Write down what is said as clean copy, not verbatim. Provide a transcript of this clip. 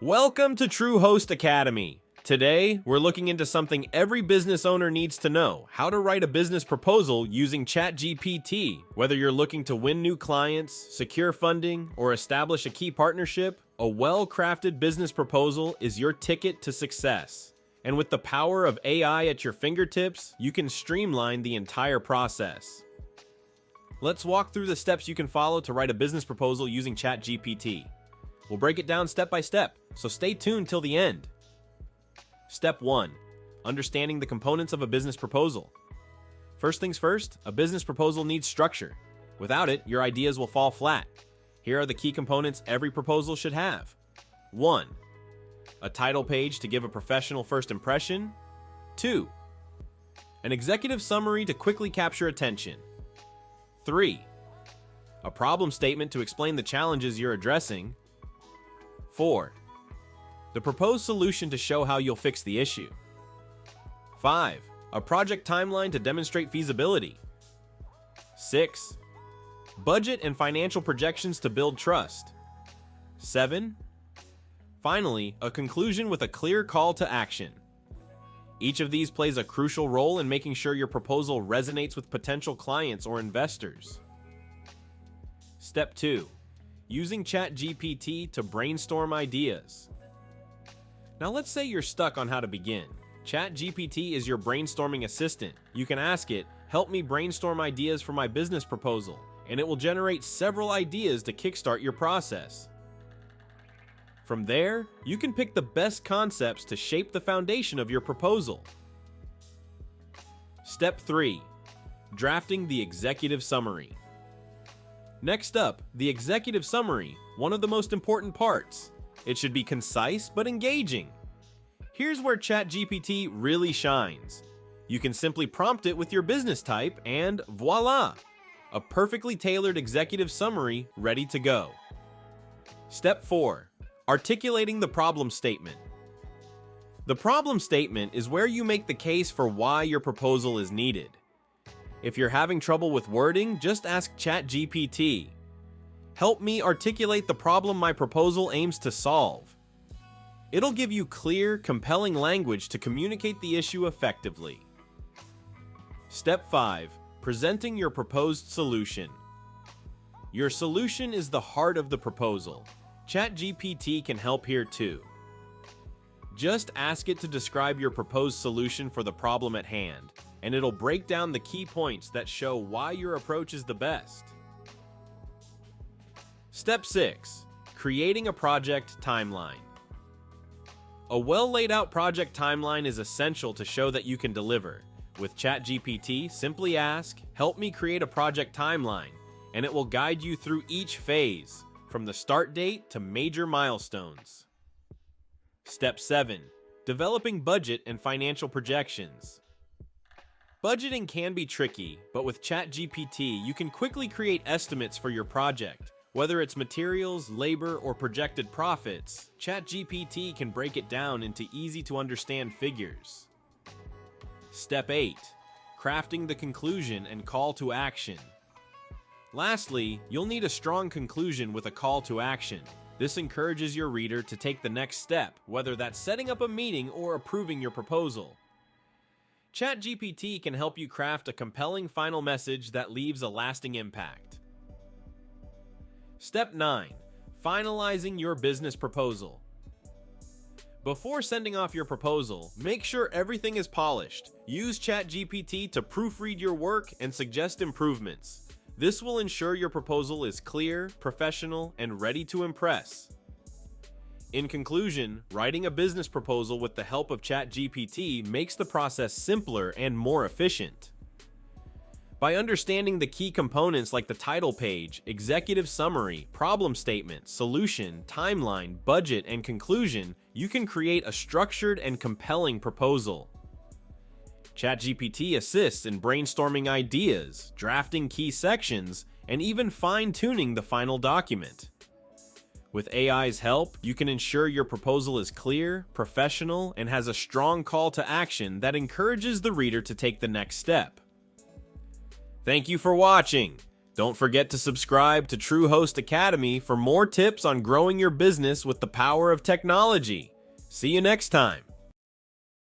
Welcome to Truehost Academy. Today, we're looking into something every business owner needs to know: how to write a business proposal using ChatGPT. Whether you're looking to win new clients, secure funding, or establish a key partnership, a well-crafted business proposal is your ticket to success. And with the power of AI at your fingertips, you can streamline the entire process. Let's walk through the steps you can follow to write a business proposal using ChatGPT. We'll break it down step by step, so stay tuned till the end. Step 1. Understanding the components of a business proposal. First things first, a business proposal needs structure. Without it, your ideas will fall flat. Here are the key components every proposal should have. 1. A title page to give a professional first impression. 2. An executive summary to quickly capture attention. 3. A problem statement to explain the challenges you're addressing. 4. The proposed solution to show how you'll fix the issue. 5. A project timeline to demonstrate feasibility. 6. Budget and financial projections to build trust. 7. Finally, a conclusion with a clear call to action. Each of these plays a crucial role in making sure your proposal resonates with potential clients or investors. Step 2. Using ChatGPT to brainstorm ideas. Now let's say you're stuck on how to begin. ChatGPT is your brainstorming assistant. You can ask it, "Help me brainstorm ideas for my business proposal," and it will generate several ideas to kickstart your process. From there, you can pick the best concepts to shape the foundation of your proposal. Step 3. Drafting the executive summary. Next up, the executive summary, one of the most important parts. It should be concise but engaging. Here's where ChatGPT really shines. You can simply prompt it with your business type and voila! A perfectly tailored executive summary ready to go. Step 4. Articulating the problem statement. The problem statement is where you make the case for why your proposal is needed. If you're having trouble with wording, just ask ChatGPT. "Help me articulate the problem my proposal aims to solve." It'll give you clear, compelling language to communicate the issue effectively. Step 5. Presenting your proposed solution. Your solution is the heart of the proposal. ChatGPT can help here too. Just ask it to describe your proposed solution for the problem at hand, and it'll break down the key points that show why your approach is the best. Step 6. Creating a project timeline. A well laid out project timeline is essential to show that you can deliver. With ChatGPT, simply ask, "Help me create a project timeline," and it will guide you through each phase, from the start date to major milestones. Step 7. Developing budget and financial projections. Budgeting can be tricky, but with ChatGPT, you can quickly create estimates for your project. Whether it's materials, labor, or projected profits, ChatGPT can break it down into easy-to-understand figures. Step 8. Crafting the conclusion and call to action. Lastly, you'll need a strong conclusion with a call to action. This encourages your reader to take the next step, whether that's setting up a meeting or approving your proposal. ChatGPT can help you craft a compelling final message that leaves a lasting impact. Step 9. Finalizing your business proposal. Before sending off your proposal, make sure everything is polished. Use ChatGPT to proofread your work and suggest improvements. This will ensure your proposal is clear, professional, and ready to impress. In conclusion, writing a business proposal with the help of ChatGPT makes the process simpler and more efficient. By understanding the key components like the title page, executive summary, problem statement, solution, timeline, budget, and conclusion, you can create a structured and compelling proposal. ChatGPT assists in brainstorming ideas, drafting key sections, and even fine-tuning the final document. With AI's help, you can ensure your proposal is clear, professional, and has a strong call to action that encourages the reader to take the next step. Thank you for watching. Don't forget to subscribe to Truehost Academy for more tips on growing your business with the power of technology. See you next time.